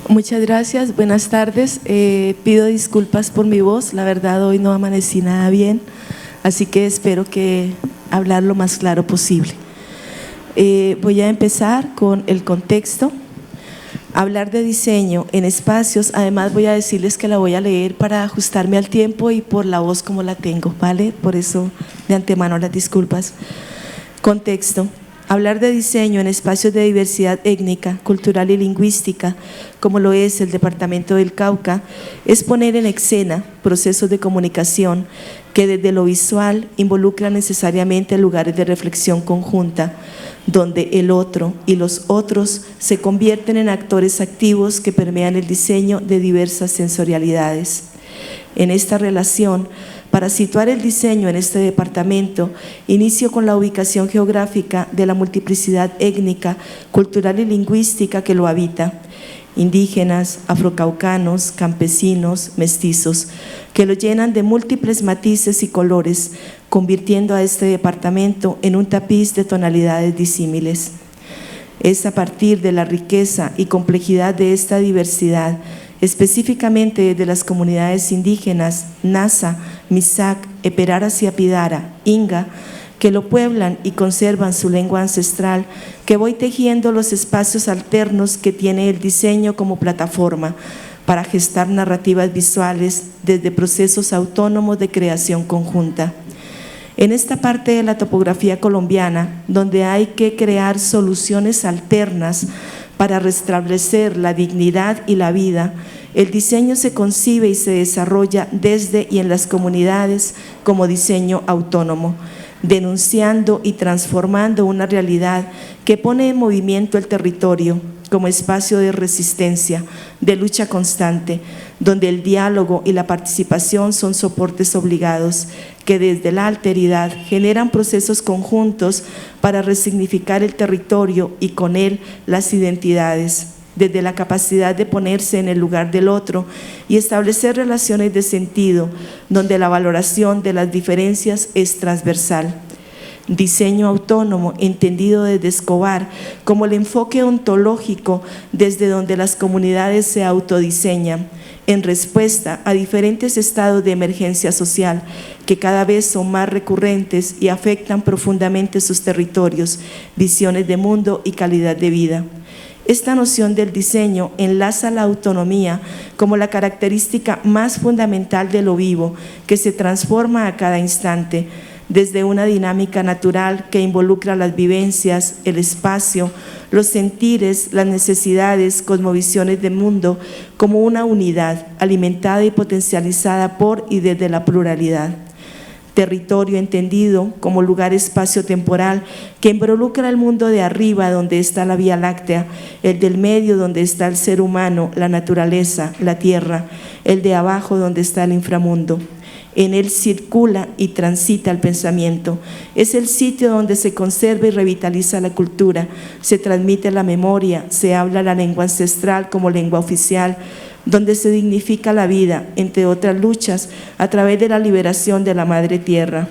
Muchas gracias, buenas tardes. Pido disculpas por mi voz, la verdad hoy no amanecí nada bien, así que espero que hablar lo más claro posible. Voy a empezar con el contexto. Hablar de diseño en espacios, además voy a decirles que la voy a leer para ajustarme al tiempo y por la voz como la tengo, ¿vale? Por eso de antemano las disculpas. Contexto. Hablar de diseño en espacios de diversidad étnica, cultural y lingüística, como lo es el Departamento del Cauca, es poner en escena procesos de comunicación que desde lo visual involucran necesariamente lugares de reflexión conjunta, donde el otro y los otros se convierten en actores activos que permean el diseño de diversas sensorialidades. En esta relación, para situar el diseño en este departamento, inicio con la ubicación geográfica de la multiplicidad étnica, cultural y lingüística que lo habita, indígenas, afrocaucanos, campesinos, mestizos, que lo llenan de múltiples matices y colores, convirtiendo a este departamento en un tapiz de tonalidades disímiles. Es a partir de la riqueza y complejidad de esta diversidad, específicamente de las comunidades indígenas Nasa, Misak, Eperaras y Apidara, Inga, que lo pueblan y conservan su lengua ancestral, que voy tejiendo los espacios alternos que tiene el diseño como plataforma para gestar narrativas visuales desde procesos autónomos de creación conjunta. En esta parte de la topografía colombiana, donde hay que crear soluciones alternas para restablecer la dignidad y la vida, el diseño se concibe y se desarrolla desde y en las comunidades como diseño autónomo, denunciando y transformando una realidad que pone en movimiento el territorio como espacio de resistencia, de lucha constante, donde el diálogo y la participación son soportes obligados, que desde la alteridad generan procesos conjuntos para resignificar el territorio y con él las identidades, desde la capacidad de ponerse en el lugar del otro y establecer relaciones de sentido, donde la valoración de las diferencias es transversal. Diseño autónomo entendido desde Escobar como el enfoque ontológico desde donde las comunidades se autodiseñan en respuesta a diferentes estados de emergencia social que cada vez son más recurrentes y afectan profundamente sus territorios, visiones de mundo y calidad de vida. Esta noción del diseño enlaza la autonomía como la característica más fundamental de lo vivo que se transforma a cada instante, desde una dinámica natural que involucra las vivencias, el espacio, los sentires, las necesidades, cosmovisiones del mundo como una unidad alimentada y potencializada por y desde la pluralidad. Territorio entendido como lugar espacio-temporal que involucra el mundo de arriba donde está la Vía Láctea, el del medio donde está el ser humano, la naturaleza, la tierra, el de abajo donde está el inframundo. En él circula y transita el pensamiento. Es el sitio donde se conserva y revitaliza la cultura, se transmite la memoria, se habla la lengua ancestral como lengua oficial, donde se dignifica la vida, entre otras luchas, a través de la liberación de la madre tierra.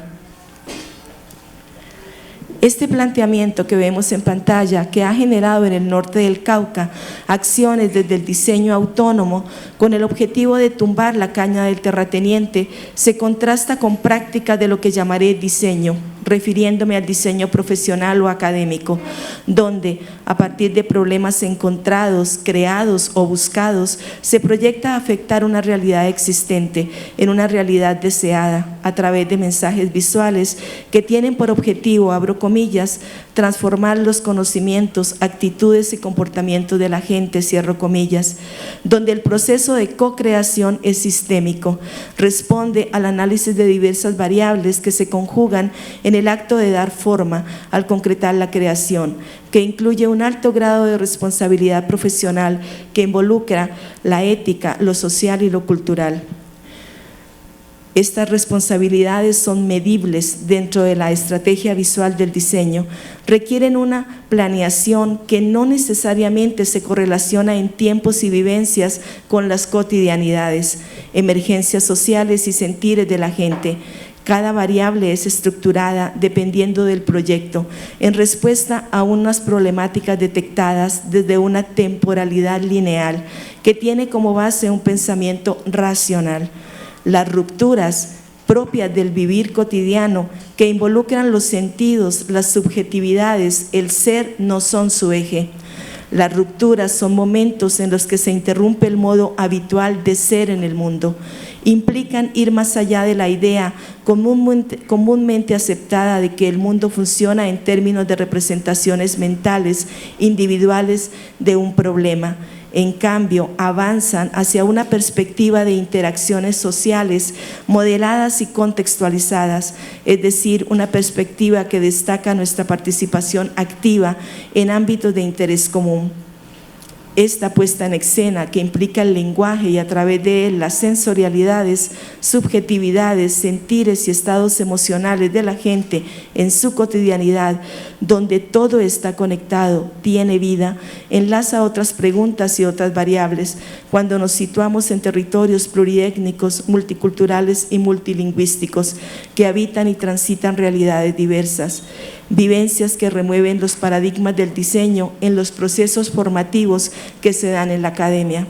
Este planteamiento que vemos en pantalla, que ha generado en el norte del Cauca acciones desde el diseño autónomo con el objetivo de tumbar la caña del terrateniente, se contrasta con prácticas de lo que llamaré diseño, refiriéndome al diseño profesional o académico, donde a partir de problemas encontrados, creados o buscados, se proyecta afectar una realidad existente en una realidad deseada a través de mensajes visuales que tienen por objetivo, abro comillas, transformar los conocimientos, actitudes y comportamientos de la gente, cierro comillas, donde el proceso de co-creación es sistémico, responde al análisis de diversas variables que se conjugan en el acto de dar forma al concretar la creación, que incluye un alto grado de responsabilidad profesional que involucra la ética, lo social y lo cultural. Estas responsabilidades son medibles dentro de la estrategia visual del diseño, requieren una planeación que no necesariamente se correlaciona en tiempos y vivencias con las cotidianidades, emergencias sociales y sentires de la gente, Cada variable es estructurada dependiendo del proyecto, en respuesta a unas problemáticas detectadas desde una temporalidad lineal que tiene como base un pensamiento racional. Las rupturas propias del vivir cotidiano que involucran los sentidos, las subjetividades, el ser no son su eje. Las rupturas son momentos en los que se interrumpe el modo habitual de ser en el mundo. Implican ir más allá de la idea comúnmente aceptada de que el mundo funciona en términos de representaciones mentales individuales de un problema. En cambio, avanzan hacia una perspectiva de interacciones sociales modeladas y contextualizadas, es decir, una perspectiva que destaca nuestra participación activa en ámbitos de interés común. Esta puesta en escena, que implica el lenguaje y a través de él las sensorialidades, subjetividades, sentires y estados emocionales de la gente en su cotidianidad, donde todo está conectado, tiene vida, enlaza otras preguntas y otras variables cuando nos situamos en territorios pluriétnicos, multiculturales y multilingüísticos que habitan y transitan realidades diversas. Vivencias que remueven los paradigmas del diseño en los procesos formativos que se dan en la academia.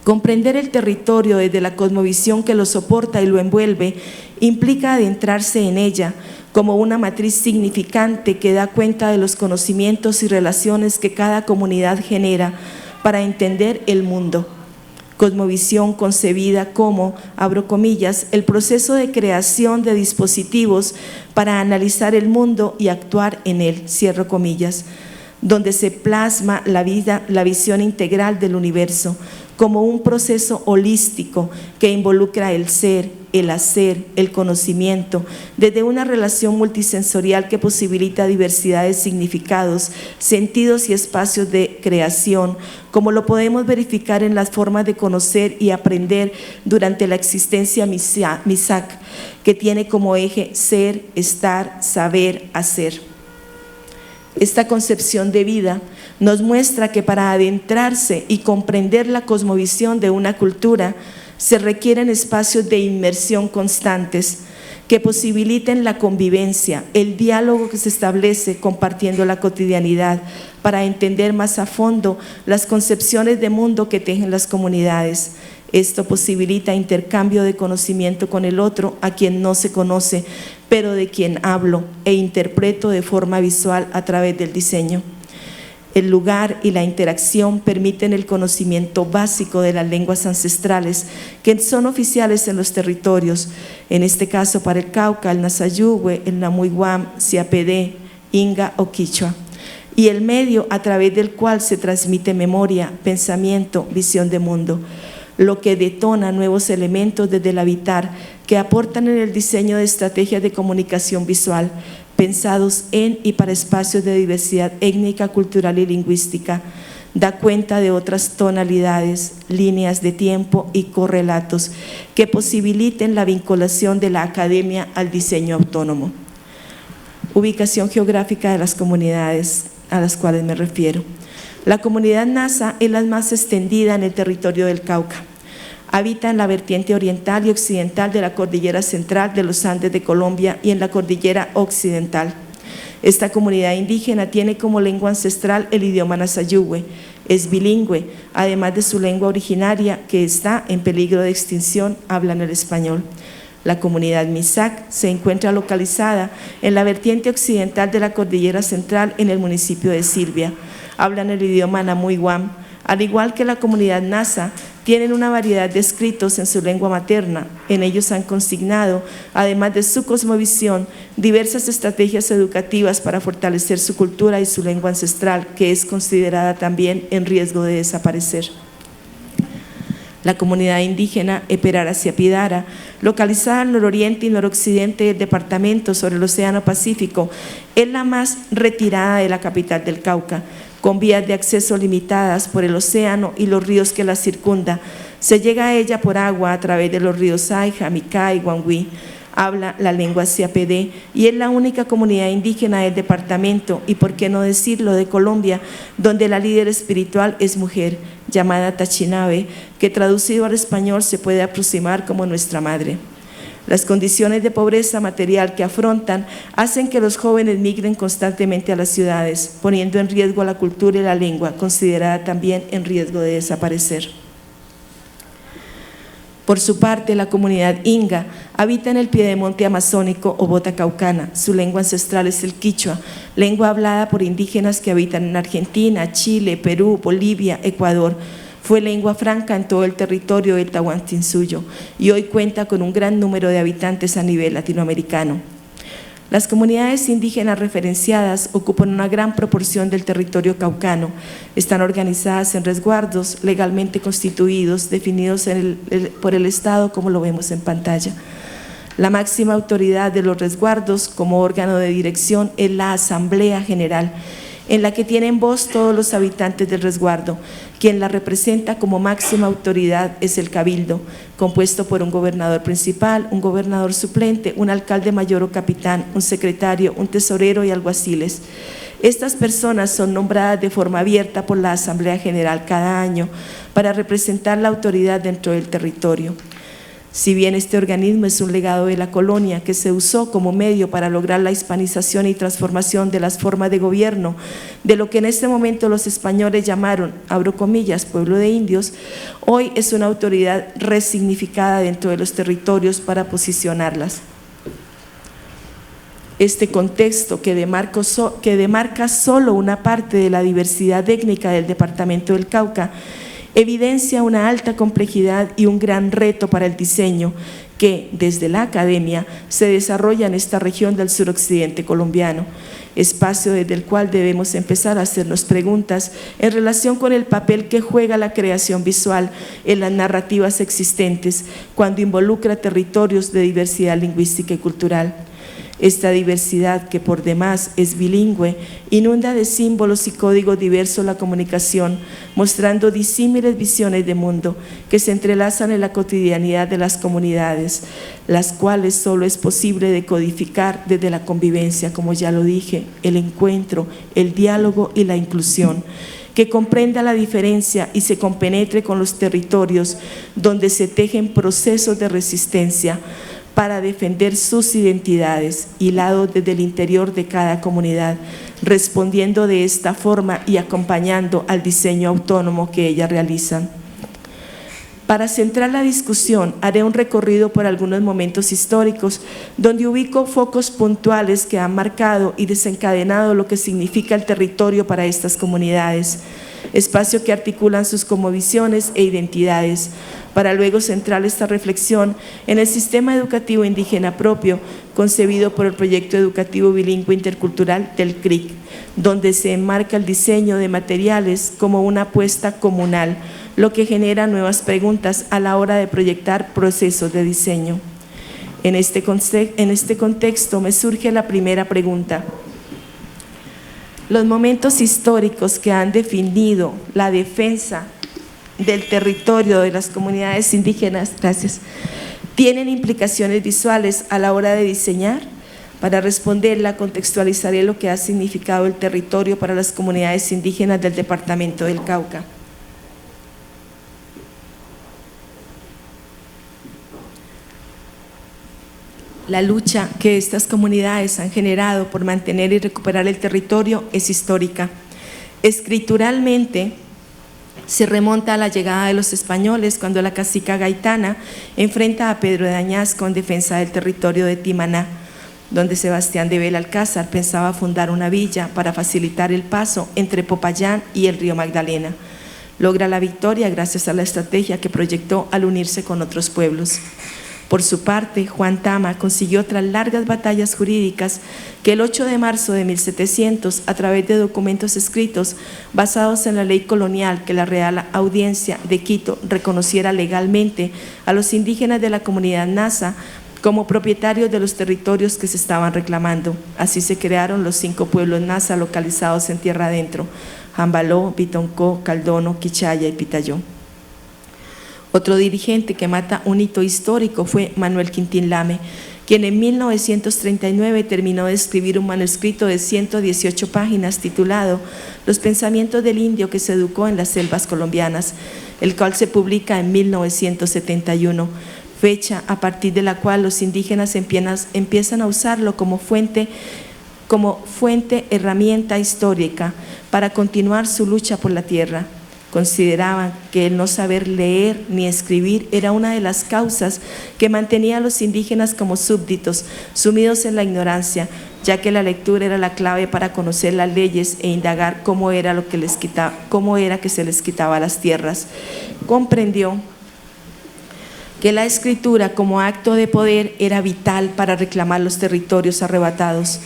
Comprender el territorio desde la cosmovisión que lo soporta y lo envuelve implica adentrarse en ella como una matriz significante que da cuenta de los conocimientos y relaciones que cada comunidad genera para entender el mundo. Cosmovisión concebida como, abro comillas, el proceso de creación de dispositivos para analizar el mundo y actuar en él, cierro comillas, donde se plasma la visión integral del universo como un proceso holístico que involucra el ser, el hacer, el conocimiento, desde una relación multisensorial que posibilita diversidad de significados, sentidos y espacios de creación, como lo podemos verificar en las formas de conocer y aprender durante la existencia Misak, que tiene como eje ser, estar, saber, hacer. Esta concepción de vida nos muestra que para adentrarse y comprender la cosmovisión de una cultura se requieren espacios de inmersión constantes que posibiliten la convivencia, el diálogo que se establece compartiendo la cotidianidad para entender más a fondo las concepciones de mundo que tejen las comunidades. Esto posibilita intercambio de conocimiento con el otro a quien no se conoce, pero de quien hablo e interpreto de forma visual a través del diseño. El lugar y la interacción permiten el conocimiento básico de las lenguas ancestrales que son oficiales en los territorios, en este caso para el Cauca, el Nasayugüe, el Namuiguam, Siapedé, Inga o Quichua, y el medio a través del cual se transmite memoria, pensamiento, visión de mundo, lo que detona nuevos elementos desde el habitar que aportan en el diseño de estrategias de comunicación visual, pensados en y para espacios de diversidad étnica, cultural y lingüística. Da cuenta de otras tonalidades, líneas de tiempo y correlatos que posibiliten la vinculación de la academia al diseño autónomo. Ubicación geográfica de las comunidades a las cuales me refiero. La comunidad Nasa es la más extendida en el territorio del Cauca. Habita en la vertiente oriental y occidental de la cordillera central de los Andes de Colombia y en la cordillera occidental. Esta comunidad indígena tiene como lengua ancestral el idioma Nasayugüe, es bilingüe, además de su lengua originaria que está en peligro de extinción, hablan el español. La comunidad Misak se encuentra localizada en la vertiente occidental de la cordillera central en el municipio de Silvia. Hablan el idioma Namuiguam. Al igual que la comunidad Nasa, tienen una variedad de escritos en su lengua materna. En ellos han consignado, además de su cosmovisión, diversas estrategias educativas para fortalecer su cultura y su lengua ancestral, que es considerada también en riesgo de desaparecer. La comunidad indígena Eperara Siapidara, localizada al nororiente y noroccidente del departamento sobre el Océano Pacífico, es la más retirada de la capital del Cauca, con vías de acceso limitadas por el océano y los ríos que la circundan. Se llega a ella por agua a través de los ríos Ay, Jamicá y Guangüí. Habla la lengua Siapedé y es la única comunidad indígena del departamento y, por qué no decirlo, de Colombia, donde la líder espiritual es mujer, llamada Tachinabe, que traducido al español se puede aproximar como nuestra madre. Las condiciones de pobreza material que afrontan hacen que los jóvenes migren constantemente a las ciudades, poniendo en riesgo la cultura y la lengua, considerada también en riesgo de desaparecer. Por su parte, la comunidad inga habita en el piedemonte amazónico o bota caucana. Su lengua ancestral es el quichua, lengua hablada por indígenas que habitan en Argentina, Chile, Perú, Bolivia, Ecuador. Fue lengua franca en todo el territorio del Tahuantinsuyo y hoy cuenta con un gran número de habitantes a nivel latinoamericano. Las comunidades indígenas referenciadas ocupan una gran proporción del territorio caucano. Están organizadas en resguardos legalmente constituidos, definidos por el Estado, como lo vemos en pantalla. La máxima autoridad de los resguardos como órgano de dirección es la Asamblea General, en la que tienen voz todos los habitantes del resguardo. Quien la representa como máxima autoridad es el Cabildo, compuesto por un gobernador principal, un gobernador suplente, un alcalde mayor o capitán, un secretario, un tesorero y alguaciles. Estas personas son nombradas de forma abierta por la Asamblea General cada año para representar la autoridad dentro del territorio. Si bien este organismo es un legado de la colonia que se usó como medio para lograr la hispanización y transformación de las formas de gobierno de lo que en este momento los españoles llamaron, abro comillas, pueblo de indios, hoy es una autoridad resignificada dentro de los territorios para posicionarlas. Este contexto que demarca solo una parte de la diversidad étnica del departamento del Cauca evidencia una alta complejidad y un gran reto para el diseño que, desde la academia, se desarrolla en esta región del suroccidente colombiano, espacio desde el cual debemos empezar a hacernos preguntas en relación con el papel que juega la creación visual en las narrativas existentes cuando involucra territorios de diversidad lingüística y cultural. Esta diversidad, que por demás es bilingüe, inunda de símbolos y códigos diversos la comunicación, mostrando disímiles visiones de mundo que se entrelazan en la cotidianidad de las comunidades, las cuales solo es posible decodificar desde la convivencia, como ya lo dije, el encuentro, el diálogo y la inclusión, que comprenda la diferencia y se compenetre con los territorios donde se tejen procesos de resistencia para defender sus identidades, hilados desde el interior de cada comunidad, respondiendo de esta forma y acompañando al diseño autónomo que ellas realizan. Para centrar la discusión, haré un recorrido por algunos momentos históricos donde ubico focos puntuales que han marcado y desencadenado lo que significa el territorio para estas comunidades, espacio que articulan sus cosmovisiones e identidades, para luego centrar esta reflexión en el sistema educativo indígena propio, concebido por el proyecto educativo bilingüe intercultural del CRIC, donde se enmarca el diseño de materiales como una apuesta comunal, lo que genera nuevas preguntas a la hora de proyectar procesos de diseño. En este contexto me surge la primera pregunta. Los momentos históricos que han definido la defensa del territorio de las comunidades indígenas, ¿tienen implicaciones visuales a la hora de diseñar? Para responderla, contextualizaré lo que ha significado el territorio para las comunidades indígenas del departamento del Cauca. La lucha que estas comunidades han generado por mantener y recuperar el territorio es histórica. Escrituralmente, se remonta a la llegada de los españoles cuando la cacica gaitana enfrenta a Pedro de Añasco en defensa del territorio de Timaná, donde Sebastián de Belalcázar pensaba fundar una villa para facilitar el paso entre Popayán y el río Magdalena. Logra la victoria gracias a la estrategia que proyectó al unirse con otros pueblos. Por su parte, Juan Tama consiguió tras largas batallas jurídicas que el 8 de marzo de 1700, a través de documentos escritos basados en la ley colonial, que la Real Audiencia de Quito reconociera legalmente a los indígenas de la comunidad Nasa como propietarios de los territorios que se estaban reclamando. Así se crearon los 5 pueblos Nasa localizados en tierra adentro: Jambaló, Pitoncó, Caldono, Quichaya y Pitayó. Otro dirigente que marca un hito histórico fue Manuel Quintín Lame, quien en 1939 terminó de escribir un manuscrito de 118 páginas titulado Los pensamientos del indio que se educó en las selvas colombianas, el cual se publica en 1971. fecha a partir de la cual los indígenas empiezan a usarlo como fuente, herramienta histórica para continuar su lucha por la tierra. Consideraban que el no saber leer ni escribir era una de las causas que mantenía a los indígenas como súbditos, sumidos en la ignorancia, ya que la lectura era la clave para conocer las leyes e indagar cómo era que se les quitaba las tierras. Comprendió que la escritura como acto de poder era vital para reclamar los territorios arrebatados.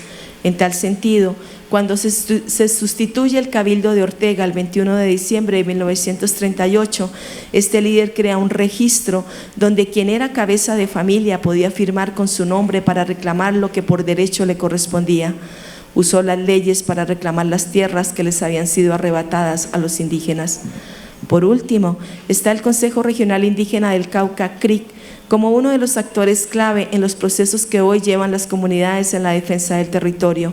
En tal sentido, cuando se sustituye el Cabildo de Ortega el 21 de diciembre de 1938, este líder crea un registro donde quien era cabeza de familia podía firmar con su nombre para reclamar lo que por derecho le correspondía. Usó las leyes para reclamar las tierras que les habían sido arrebatadas a los indígenas. Por último, está el Consejo Regional Indígena del Cauca, CRIC, como uno de los actores clave en los procesos que hoy llevan las comunidades en la defensa del territorio.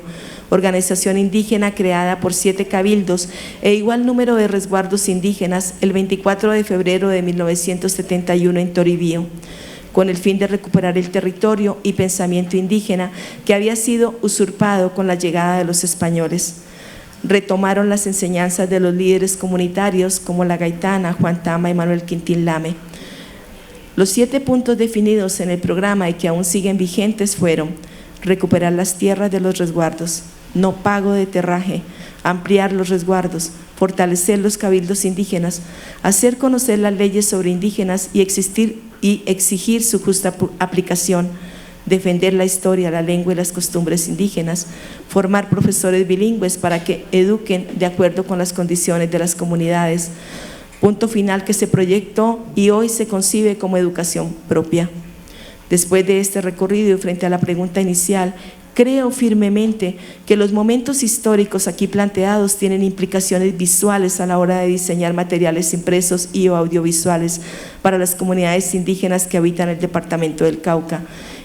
Organización indígena creada por 7 cabildos e igual número de resguardos indígenas el 24 de febrero de 1971 en Toribío, con el fin de recuperar el territorio y pensamiento indígena que había sido usurpado con la llegada de los españoles. Retomaron las enseñanzas de los líderes comunitarios como La Gaitana, Juan Tama y Manuel Quintín Lame. Los 7 puntos definidos en el programa y que aún siguen vigentes fueron: recuperar las tierras de los resguardos, no pago de terraje, ampliar los resguardos, fortalecer los cabildos indígenas, hacer conocer las leyes sobre indígenas y exigir su justa aplicación, defender la historia, la lengua y las costumbres indígenas, formar profesores bilingües para que eduquen de acuerdo con las condiciones de las comunidades, punto final que se proyectó y hoy se concibe como educación propia. Después de este recorrido y frente a la pregunta inicial, creo firmemente que los momentos históricos aquí planteados tienen implicaciones visuales a la hora de diseñar materiales impresos y audiovisuales para las comunidades indígenas que habitan el departamento del Cauca.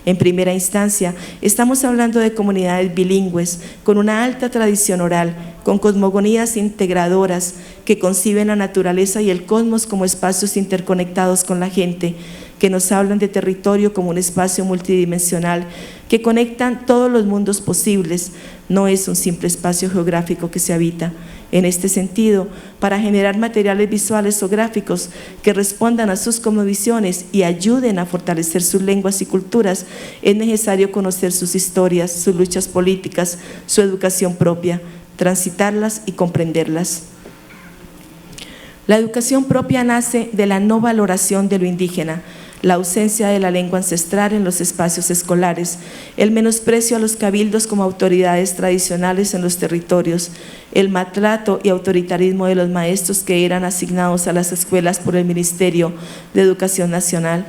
En primera instancia, estamos hablando de comunidades bilingües, con una alta tradición oral, con cosmogonías integradoras que conciben la naturaleza y el cosmos como espacios interconectados con la gente, que nos hablan de territorio como un espacio multidimensional que conectan todos los mundos posibles, no es un simple espacio geográfico que se habita. En este sentido, para generar materiales visuales o gráficos que respondan a sus cosmovisiones y ayuden a fortalecer sus lenguas y culturas, es necesario conocer sus historias, sus luchas políticas, su educación propia, transitarlas y comprenderlas. La educación propia nace de la no valoración de lo indígena, la ausencia de la lengua ancestral en los espacios escolares, el menosprecio a los cabildos como autoridades tradicionales en los territorios, el maltrato y autoritarismo de los maestros que eran asignados a las escuelas por el Ministerio de Educación Nacional,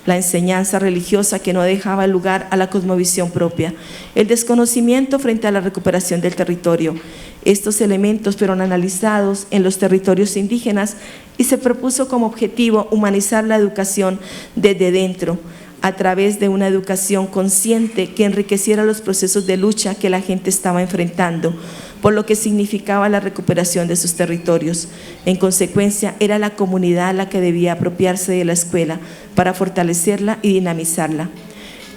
la enseñanza religiosa que no dejaba lugar a la cosmovisión propia, el desconocimiento frente a la recuperación del territorio. Estos elementos fueron analizados en los territorios indígenas y se propuso como objetivo humanizar la educación desde dentro, a través de una educación consciente que enriqueciera los procesos de lucha que la gente estaba enfrentando, por lo que significaba la recuperación de sus territorios. En consecuencia, era la comunidad la que debía apropiarse de la escuela para fortalecerla y dinamizarla.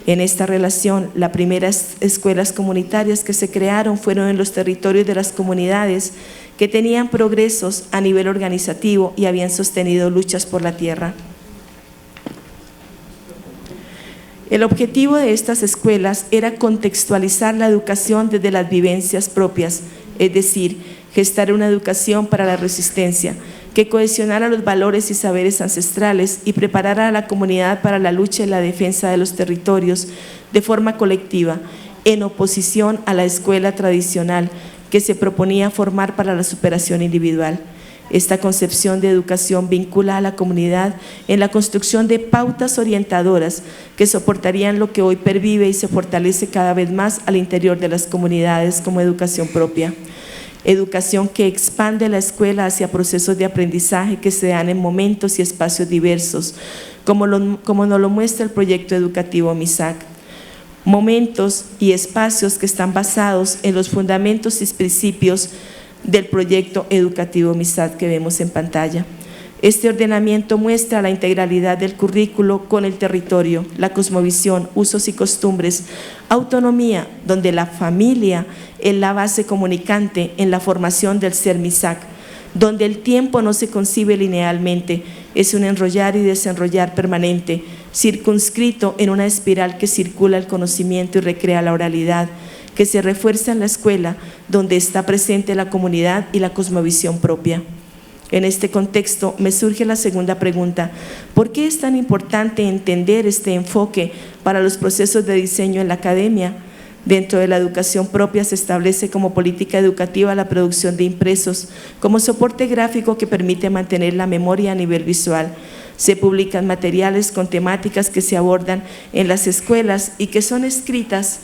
En esta relación, las primeras escuelas comunitarias que se crearon fueron en los territorios de las comunidades que tenían progresos a nivel organizativo y habían sostenido luchas por la tierra. El objetivo de estas escuelas era contextualizar la educación desde las vivencias propias, es decir, gestar una educación para la resistencia, que cohesionara los valores y saberes ancestrales y preparara a la comunidad para la lucha y la defensa de los territorios de forma colectiva, en oposición a la escuela tradicional que se proponía formar para la superación individual. Esta concepción de educación vincula a la comunidad en la construcción de pautas orientadoras que soportarían lo que hoy pervive y se fortalece cada vez más al interior de las comunidades como educación propia. Educación que expande la escuela hacia procesos de aprendizaje que se dan en momentos y espacios diversos, como nos lo muestra el proyecto educativo MISAC. Momentos y espacios que están basados en los fundamentos y principios del proyecto educativo MISAC que vemos en pantalla. Este ordenamiento muestra la integralidad del currículo con el territorio, la cosmovisión, usos y costumbres, autonomía, donde la familia es la base comunicante en la formación del ser Misak, donde el tiempo no se concibe linealmente, es un enrollar y desenrollar permanente, circunscrito en una espiral que circula el conocimiento y recrea la oralidad, que se refuerza en la escuela, donde está presente la comunidad y la cosmovisión propia. En este contexto me surge la segunda pregunta: ¿por qué es tan importante entender este enfoque para los procesos de diseño en la academia? Dentro de la educación propia se establece como política educativa la producción de impresos como soporte gráfico que permite mantener la memoria a nivel visual. Se publican materiales con temáticas que se abordan en las escuelas y que son escritas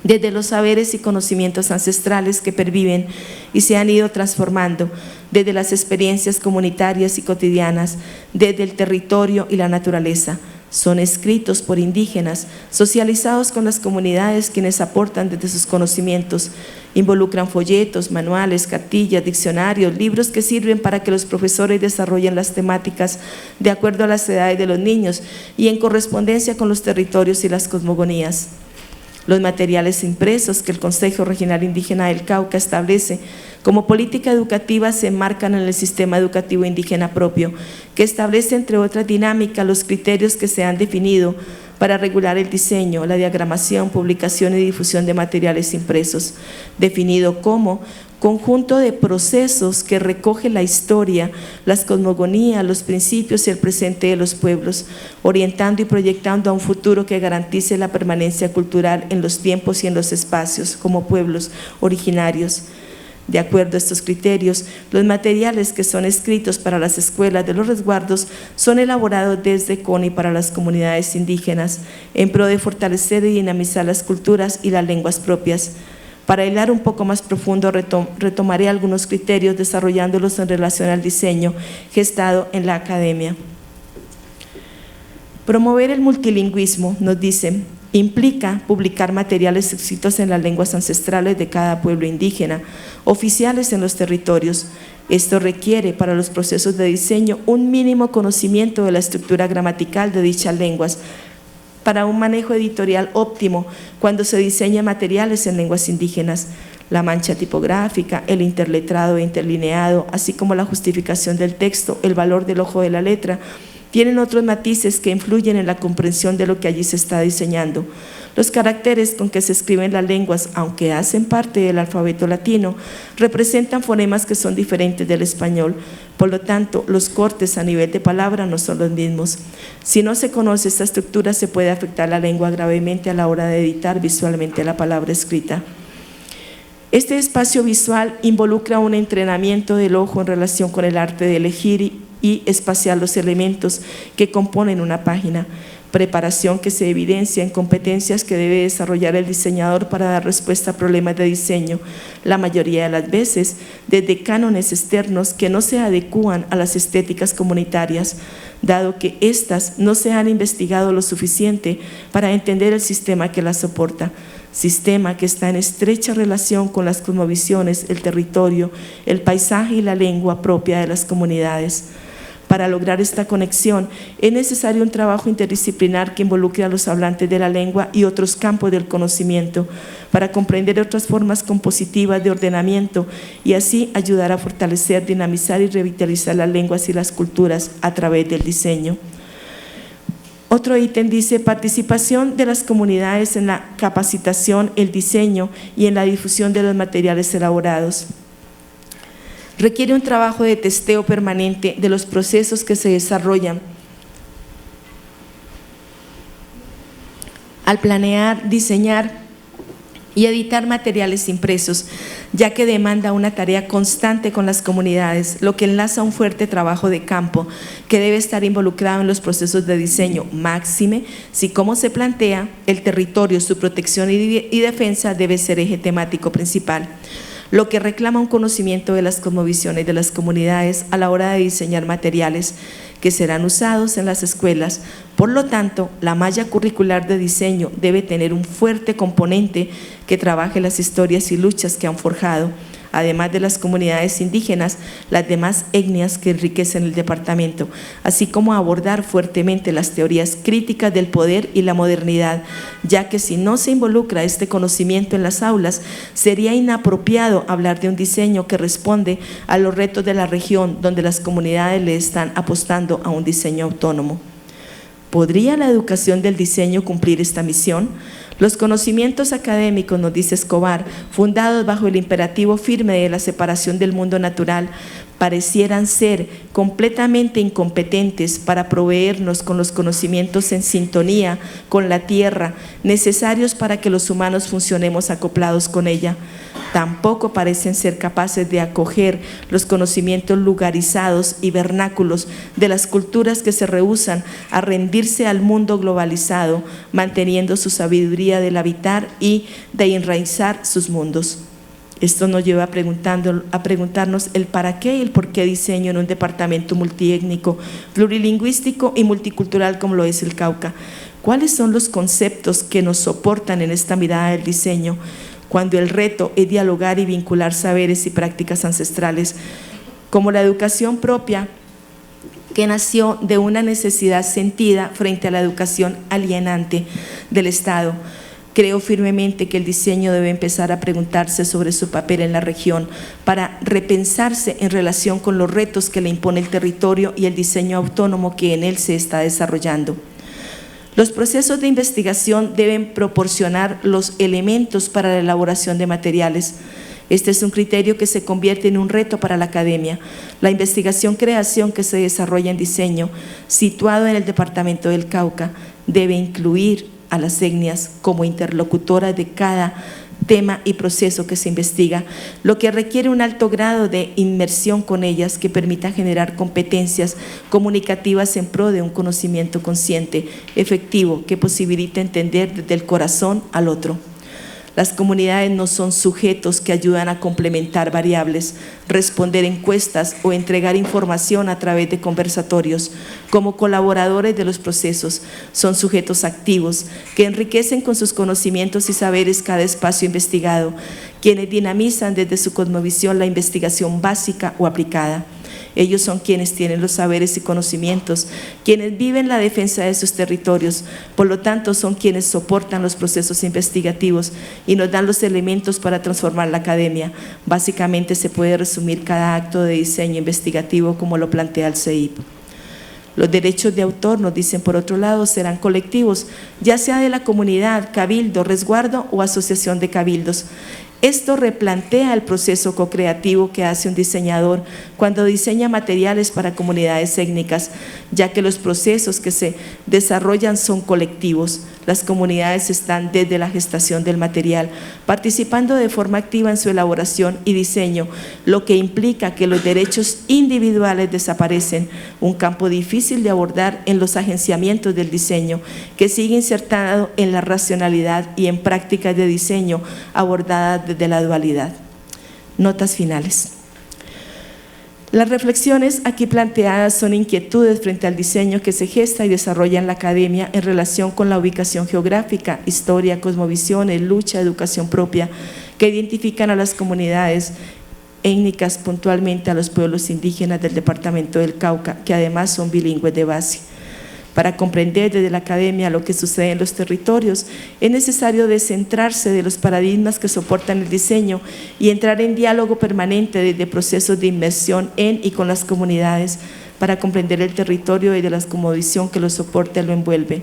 desde los saberes y conocimientos ancestrales que perviven y se han ido transformando, desde las experiencias comunitarias y cotidianas, desde el territorio y la naturaleza. Son escritos por indígenas, socializados con las comunidades, quienes aportan desde sus conocimientos. Involucran folletos, manuales, cartillas, diccionarios, libros que sirven para que los profesores desarrollen las temáticas de acuerdo a las edades de los niños y en correspondencia con los territorios y las cosmogonías. Los materiales impresos que el Consejo Regional Indígena del Cauca establece como política educativa se enmarcan en el sistema educativo indígena propio, que establece, entre otras dinámicas, los criterios que se han definido para regular el diseño, la diagramación, publicación y difusión de materiales impresos, definido como conjunto de procesos que recoge la historia, las cosmogonías, los principios y el presente de los pueblos, orientando y proyectando a un futuro que garantice la permanencia cultural en los tiempos y en los espacios como pueblos originarios. De acuerdo a estos criterios, los materiales que son escritos para las escuelas de los resguardos son elaborados desde CONI para las comunidades indígenas en pro de fortalecer y dinamizar las culturas y las lenguas propias. Para hilar un poco más profundo, retomaré algunos criterios desarrollándolos en relación al diseño gestado en la academia. Promover el multilingüismo, nos dicen, implica publicar materiales escritos en las lenguas ancestrales de cada pueblo indígena, oficiales en los territorios. Esto requiere para los procesos de diseño un mínimo conocimiento de la estructura gramatical de dichas lenguas, para un manejo editorial óptimo cuando se diseña materiales en lenguas indígenas. La mancha tipográfica, el interletrado e interlineado, así como la justificación del texto, el valor del ojo de la letra, tienen otros matices que influyen en la comprensión de lo que allí se está diseñando. Los caracteres con que se escriben las lenguas, aunque hacen parte del alfabeto latino, representan fonemas que son diferentes del español. Por lo tanto, los cortes a nivel de palabra no son los mismos. Si no se conoce esta estructura, se puede afectar la lengua gravemente a la hora de editar visualmente la palabra escrita. Este espacio visual involucra un entrenamiento del ojo en relación con el arte de elegir y espaciar los elementos que componen una página, preparación que se evidencia en competencias que debe desarrollar el diseñador para dar respuesta a problemas de diseño, la mayoría de las veces desde cánones externos que no se adecúan a las estéticas comunitarias, dado que éstas no se han investigado lo suficiente para entender el sistema que las soporta, sistema que está en estrecha relación con las cosmovisiones, el territorio, el paisaje y la lengua propia de las comunidades. Para lograr esta conexión es necesario un trabajo interdisciplinar que involucre a los hablantes de la lengua y otros campos del conocimiento para comprender otras formas compositivas de ordenamiento y así ayudar a fortalecer, dinamizar y revitalizar las lenguas y las culturas a través del diseño. Otro ítem dice participación de las comunidades en la capacitación, el diseño y en la difusión de los materiales elaborados. Requiere un trabajo de testeo permanente de los procesos que se desarrollan al planear, diseñar y editar materiales impresos, ya que demanda una tarea constante con las comunidades, lo que enlaza un fuerte trabajo de campo que debe estar involucrado en los procesos de diseño, máxime si, como se plantea, el territorio, su protección y defensa debe ser eje temático principal, lo que reclama un conocimiento de las cosmovisiones de las comunidades a la hora de diseñar materiales que serán usados en las escuelas. Por lo tanto, la malla curricular de diseño debe tener un fuerte componente que trabaje las historias y luchas que han forjado además de las comunidades indígenas, las demás etnias que enriquecen el departamento, así como abordar fuertemente las teorías críticas del poder y la modernidad, ya que si no se involucra este conocimiento en las aulas, sería inapropiado hablar de un diseño que responde a los retos de la región donde las comunidades le están apostando a un diseño autónomo. ¿Podría la educación del diseño cumplir esta misión? Los conocimientos académicos, nos dice Escobar, fundados bajo el imperativo firme de la separación del mundo natural, parecieran ser completamente incompetentes para proveernos con los conocimientos en sintonía con la tierra, necesarios para que los humanos funcionemos acoplados con ella. Tampoco parecen ser capaces de acoger los conocimientos lugarizados y vernáculos de las culturas que se rehúsan a rendirse al mundo globalizado, manteniendo su sabiduría del habitar y de enraizar sus mundos. Esto nos lleva a preguntarnos el para qué y el por qué diseño en un departamento multiétnico, plurilingüístico y multicultural como lo es el Cauca. ¿Cuáles son los conceptos que nos soportan en esta mirada del diseño? Cuando el reto es dialogar y vincular saberes y prácticas ancestrales, como la educación propia, que nació de una necesidad sentida frente a la educación alienante del Estado. Creo firmemente que el diseño debe empezar a preguntarse sobre su papel en la región para repensarse en relación con los retos que le impone el territorio y el diseño autónomo que en él se está desarrollando. Los procesos de investigación deben proporcionar los elementos para la elaboración de materiales. Este es un criterio que se convierte en un reto para la academia. La investigación-creación que se desarrolla en diseño, situado en el departamento del Cauca, debe incluir a las etnias como interlocutoras de cada tema y proceso que se investiga, lo que requiere un alto grado de inmersión con ellas que permita generar competencias comunicativas en pro de un conocimiento consciente, efectivo, que posibilite entender desde el corazón al otro. Las comunidades no son sujetos que ayudan a complementar variables, responder encuestas o entregar información a través de conversatorios. Como colaboradores de los procesos, son sujetos activos que enriquecen con sus conocimientos y saberes cada espacio investigado, quienes dinamizan desde su cosmovisión la investigación básica o aplicada. Ellos son quienes tienen los saberes y conocimientos, quienes viven la defensa de sus territorios, por lo tanto son quienes soportan los procesos investigativos y nos dan los elementos para transformar la academia. Básicamente se puede resumir cada acto de diseño investigativo como lo plantea el CEIP. Los derechos de autor, nos dicen por otro lado, serán colectivos, ya sea de la comunidad, cabildo, resguardo o asociación de cabildos. Esto replantea el proceso co-creativo que hace un diseñador cuando diseña materiales para comunidades étnicas, ya que los procesos que se desarrollan son colectivos. Las comunidades están desde la gestación del material, participando de forma activa en su elaboración y diseño, lo que implica que los derechos individuales desaparecen, un campo difícil de abordar en los agenciamientos del diseño, que sigue insertado en la racionalidad y en prácticas de diseño abordadas desde la dualidad. Notas finales. Las reflexiones aquí planteadas son inquietudes frente al diseño que se gesta y desarrolla en la academia en relación con la ubicación geográfica, historia, cosmovisiones, lucha, educación propia, que identifican a las comunidades étnicas, puntualmente a los pueblos indígenas del departamento del Cauca, que además son bilingües de base. Para comprender desde la academia lo que sucede en los territorios, es necesario descentrarse de los paradigmas que soportan el diseño y entrar en diálogo permanente desde procesos de inmersión en y con las comunidades para comprender el territorio y de la cosmovisión que lo soporta y lo envuelve.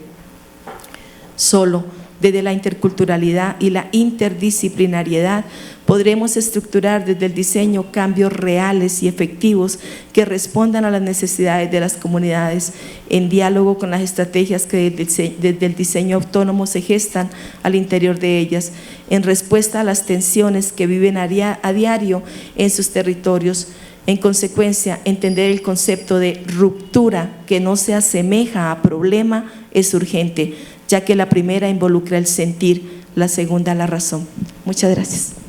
Solo desde la interculturalidad y la interdisciplinariedad podremos estructurar desde el diseño cambios reales y efectivos que respondan a las necesidades de las comunidades en diálogo con las estrategias que desde el diseño autónomo se gestan al interior de ellas, en respuesta a las tensiones que viven a diario en sus territorios. En consecuencia, entender el concepto de ruptura que no se asemeja a problema es urgente, ya que la primera involucra el sentir, la segunda la razón. Muchas gracias.